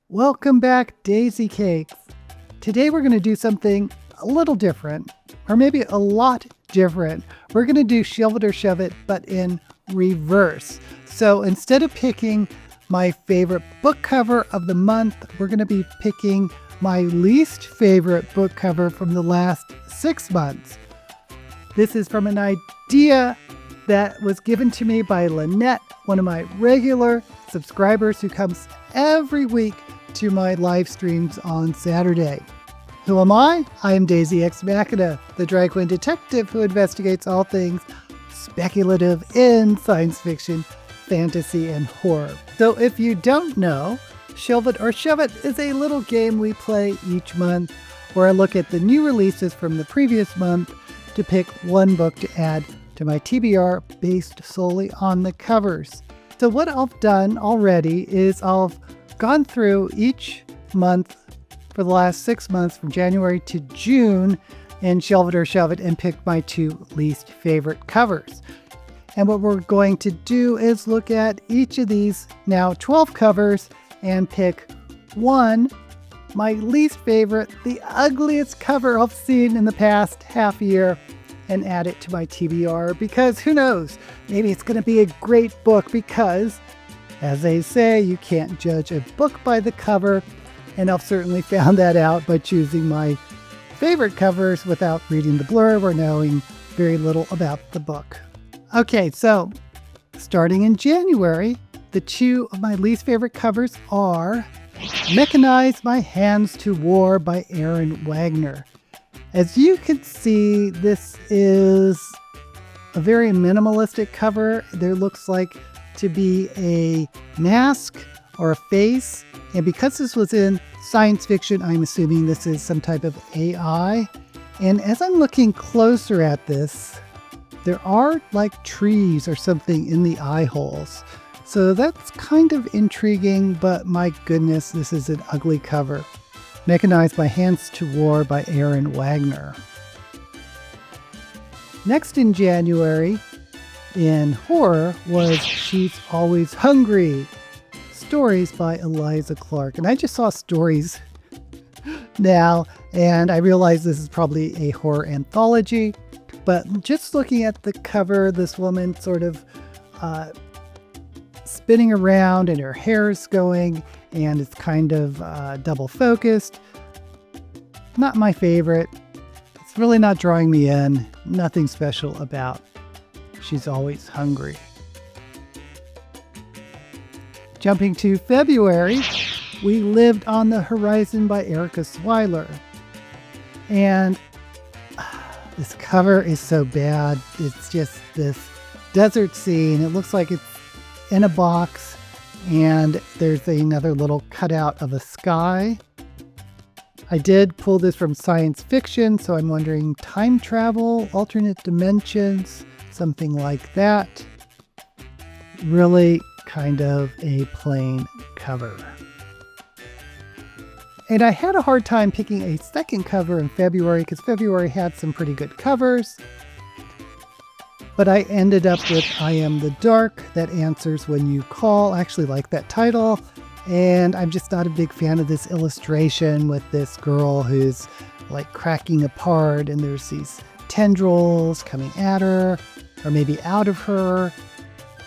Welcome back, Daisy Cakes. Today we're going to do something a little different, or maybe a lot different. We're going to do Shelve It or Shove It, but in reverse. So instead of picking my favorite book cover of the month, we're going to be picking my least favorite book cover from the last 6 months. This is from an idea that was given to me by Lynette, one of my regular subscribers who comes every week to my live streams on Saturday. Who am I? I am Daisy Ex Machina, the drag queen detective who investigates all things speculative in science fiction, fantasy, and horror. So if you don't know, Shelve It or Shove It is a little game we play each month where I look at the new releases from the previous month to pick one book to add to my TBR based solely on the covers. So what I've done already is I've gone through each month for the last 6 months from January to June and Shelve It or Shove It and picked my 2 least favorite covers. And what we're going to do is look at each of these now 12 covers and pick one, my least favorite, the ugliest cover I've seen in the past half year, and add it to my TBR because who knows, maybe it's going to be a great book because, as they say, you can't judge a book by the cover, and I've certainly found that out by choosing my favorite covers without reading the blurb or knowing very little about the book. Okay, so starting in January, the 2 of my least favorite covers are Mechanize My Hands to War by Aaron Wagner. As you can see, this is a very minimalistic cover. There looks like to be a mask or a face. And because this was in science fiction, I'm assuming this is some type of AI. And as I'm looking closer at this, there are like trees or something in the eye holes. So that's kind of intriguing, but my goodness, this is an ugly cover. Mechanize My Hands to War by Aaron Wagner. Next in January, in horror, was She's Always Hungry, Stories by Eliza Clark. And I just saw Stories now, and I realize this is probably a horror anthology. But just looking at the cover, this woman sort of spinning around and her hair's going and it's kind of double focused. Not my favorite. It's really not drawing me in. Nothing special about She's Always Hungry. Jumping to February, We Lived on the Horizon by Erica Swyler. And this cover is so bad. It's just this desert scene. It looks like it's in a box and there's another little cutout of a sky. I did pull this from science fiction, so I'm wondering time travel, alternate dimensions, something like that. Really kind of a plain cover. And I had a hard time picking a second cover in February because February had some pretty good covers. But I ended up with I Am the Dark, That Answers When You Call. I actually like that title. And I'm just not a big fan of this illustration with this girl who's like cracking apart and there's these tendrils coming at her or maybe out of her.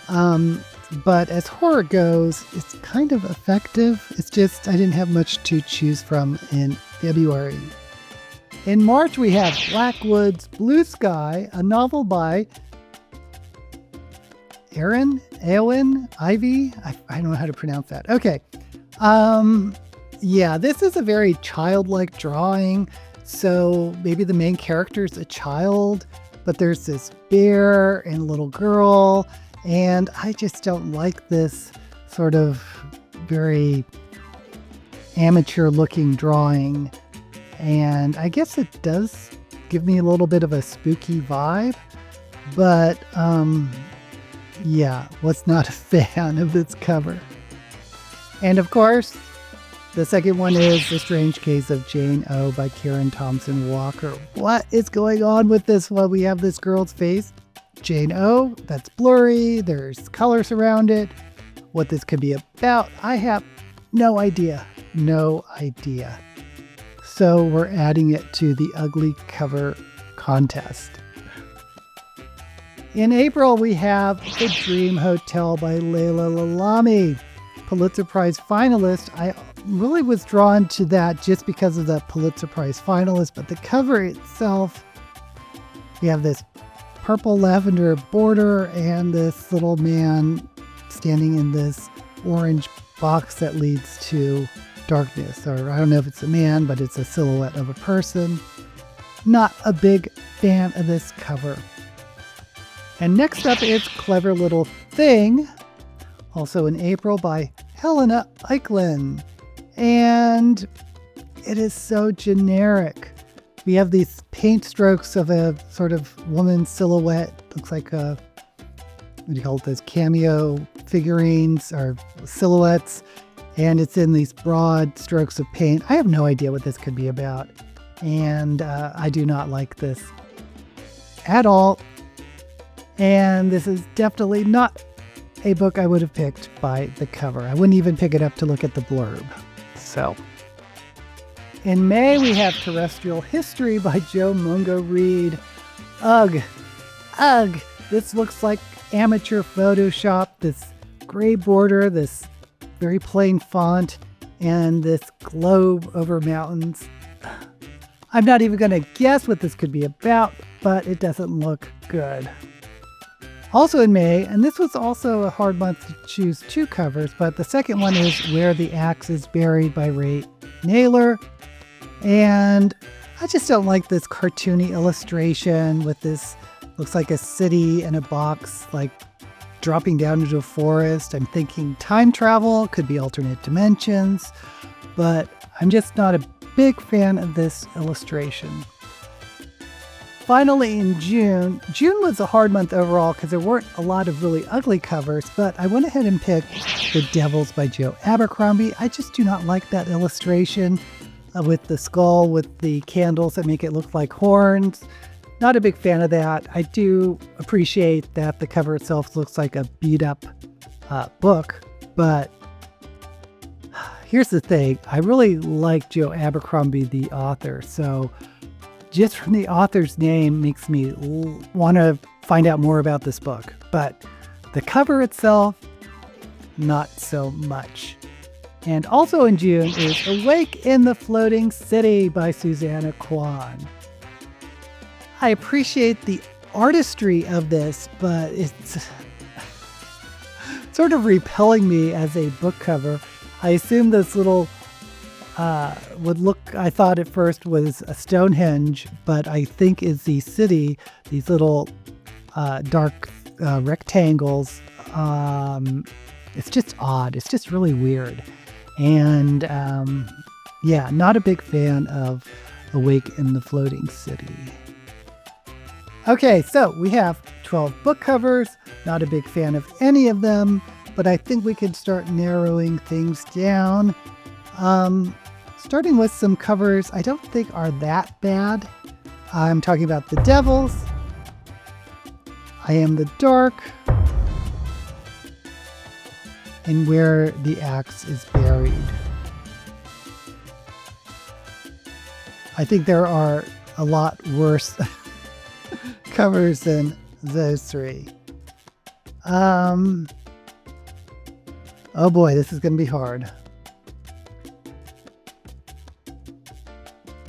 But as horror goes, it's kind of effective. It's just I didn't have much to choose from in February. In March, we have Blackwood's Blue Sky, a novel by Eowyn Ivy. I don't know how to pronounce that. Okay. Yeah, this is a very childlike drawing. So maybe the main character is a child, but there's this bear and a little girl. And I just don't like this sort of very amateur looking drawing. And I guess it does give me a little bit of a spooky vibe, but yeah, was not a fan of this cover. And of course, the second one is The Strange Case of Jane O by Karen Thompson Walker. What is going on with this one? We have this girl's face, Jane O, that's blurry, there's colors around it. What this could be about, I have no idea. no idea. So we're adding it to the Ugly Cover Contest. In April, we have The Dream Hotel by Leila Lalami, Pulitzer Prize finalist. I really was drawn to that just because of the Pulitzer Prize finalist, but the cover itself, we have this purple lavender border and this little man standing in this orange box that leads to darkness. Or I don't know if it's a man, but it's a silhouette of a person. Not a big fan of this cover. And next up is Clever Little Thing, also in April by Helena Eichlin. And it is so generic. We have these paint strokes of a sort of woman silhouette. Looks like a, what do you call it, those cameo figurines or silhouettes. And it's in these broad strokes of paint. I have no idea what this could be about. And I do not like this at all. And this is definitely not a book I would have picked by the cover. I wouldn't even pick it up to look at the blurb. So, in May, we have Terrestrial History by Joe Mungo Reed. Ugh. Ugh. This looks like amateur Photoshop. This gray border, this very plain font, and this globe over mountains. I'm not even going to guess what this could be about, but it doesn't look good. Also in May, and this was also a hard month to choose two covers, but the second one is Where the Axe is Buried by Ray Naylor. And I just don't like this cartoony illustration with this, looks like a city in a box, like dropping down into a forest. I'm thinking time travel, could be alternate dimensions, but I'm just not a big fan of this illustration. Finally, in June was a hard month overall because there weren't a lot of really ugly covers, but I went ahead and picked The Devils by Joe Abercrombie. I just do not like that illustration with the skull, with the candles that make it look like horns. Not a big fan of that. I do appreciate that the cover itself looks like a beat up book, but here's the thing. I really like Joe Abercrombie, the author, so just from the author's name makes me want to find out more about this book. But the cover itself, not so much. And also in June is Awake in the Floating City by Susanna Kwan. I appreciate the artistry of this, but it's sort of repelling me as a book cover. I assume this little would look, I thought at first was a Stonehenge, but I think is the city, these little dark rectangles. It's just odd. It's just really weird. And yeah, not a big fan of Awake in the Floating City. Okay, so we have 12 book covers. Not a big fan of any of them, but I think we can start narrowing things down. Starting with some covers I don't think are that bad. I'm talking about The Devils, I Am the Dark, and Where the Axe is Buried. I think there are a lot worse covers than those three. Oh boy, this is going to be hard.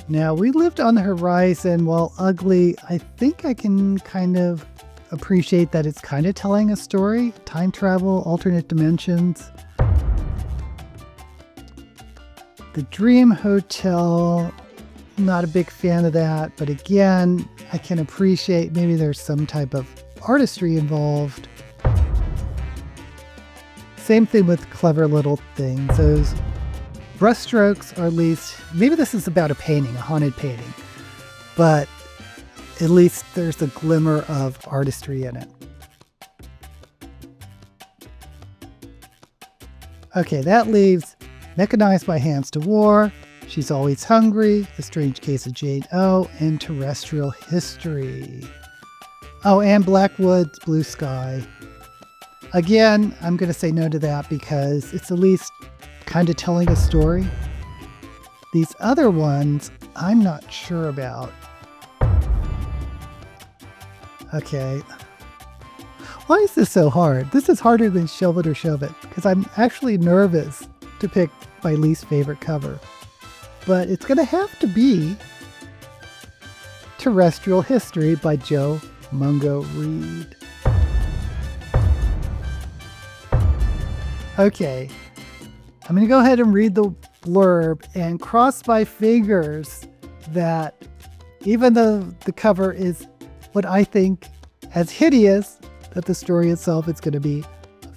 Now, We Lived on the Horizon, while ugly, I think I can kind of appreciate that it's kind of telling a story. Time travel, alternate dimensions. The Dream Hotel, not a big fan of that, but again, I can appreciate maybe there's some type of artistry involved. Same thing with Clever Little Things. Those brushstrokes are at least, maybe this is about a painting, a haunted painting, but at least there's a glimmer of artistry in it. Okay, that leaves Mechanized by Hands to War, She's Always Hungry, The Strange Case of Jane O, and Terrestrial History. Oh, and Blackwood's Blue Sky. Again, I'm going to say no to that because it's at least kind of telling a story. These other ones, I'm not sure about. Okay. Why is this so hard? This is harder than Shelve It or Shove It, because I'm actually nervous to pick my least favorite cover. But it's going to have to be Terrestrial History by Joe Mungo Reed. Okay, I'm going to go ahead and read the blurb and cross my fingers that even though the cover is what I think as hideous, that the story itself is going to be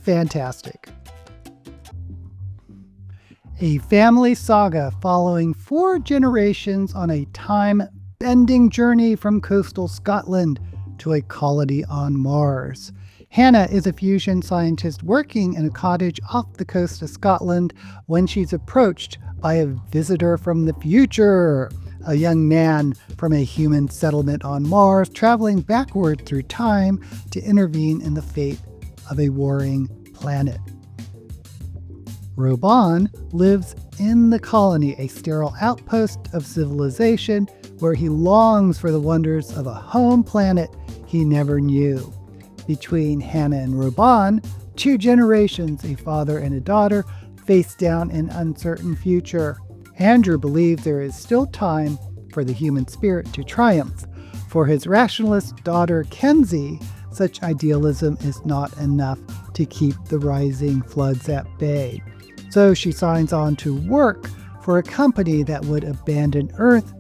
fantastic. A family saga following 4 generations on a time-bending journey from coastal Scotland to a colony on Mars. Hannah is a fusion scientist working in a cottage off the coast of Scotland when she's approached by a visitor from the future, a young man from a human settlement on Mars traveling backward through time to intervene in the fate of a warring planet. Robon lives in the colony, a sterile outpost of civilization where he longs for the wonders of a home planet he never knew. Between Hannah and Robon, 2 generations, a father and a daughter, face down an uncertain future. Andrew believes there is still time for the human spirit to triumph. For his rationalist daughter Kenzie, such idealism is not enough to keep the rising floods at bay. So she signs on to work for a company that would abandon Earth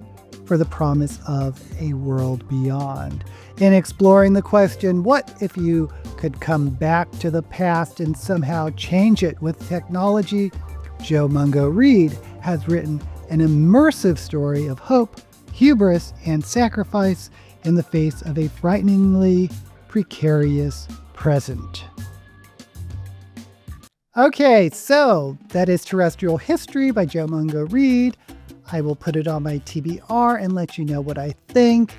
for the promise of a world beyond. In exploring the question, what if you could come back to the past and somehow change it with technology, Joe Mungo Reed has written an immersive story of hope, hubris, and sacrifice in the face of a frighteningly precarious present. Okay, so that is Terrestrial History by Joe Mungo Reed. I will put it on my TBR and let you know what I think.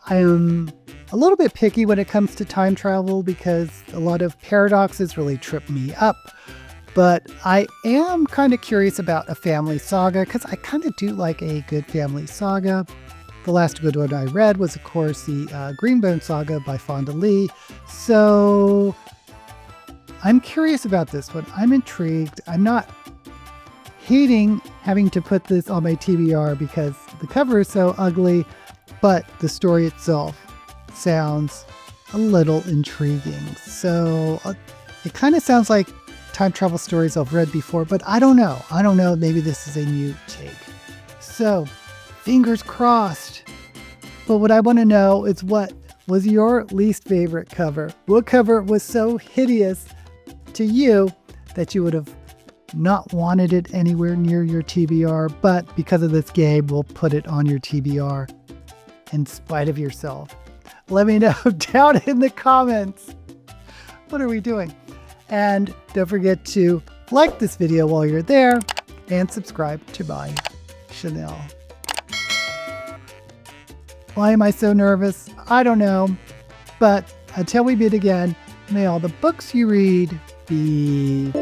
I am a little bit picky when it comes to time travel because a lot of paradoxes really trip me up. But I am kind of curious about a family saga because I kind of do like a good family saga. The last good one I read was, of course, the Greenbone Saga by Fonda Lee. So I'm curious about this one. I'm intrigued. I'm not hating having to put this on my TBR because the cover is so ugly, but the story itself sounds a little intriguing. So it kind of sounds like time travel stories I've read before, but I don't know. Maybe this is a new take. So fingers crossed. But what I want to know is, what was your least favorite cover? What cover was so hideous to you that you would have not wanted it anywhere near your TBR, but because of this game, we'll put it on your TBR in spite of yourself? Let me know down in the comments. What are we doing? And don't forget to like this video while you're there and subscribe to my channel. Why am I so nervous? I don't know. But until we meet again, may all the books you read be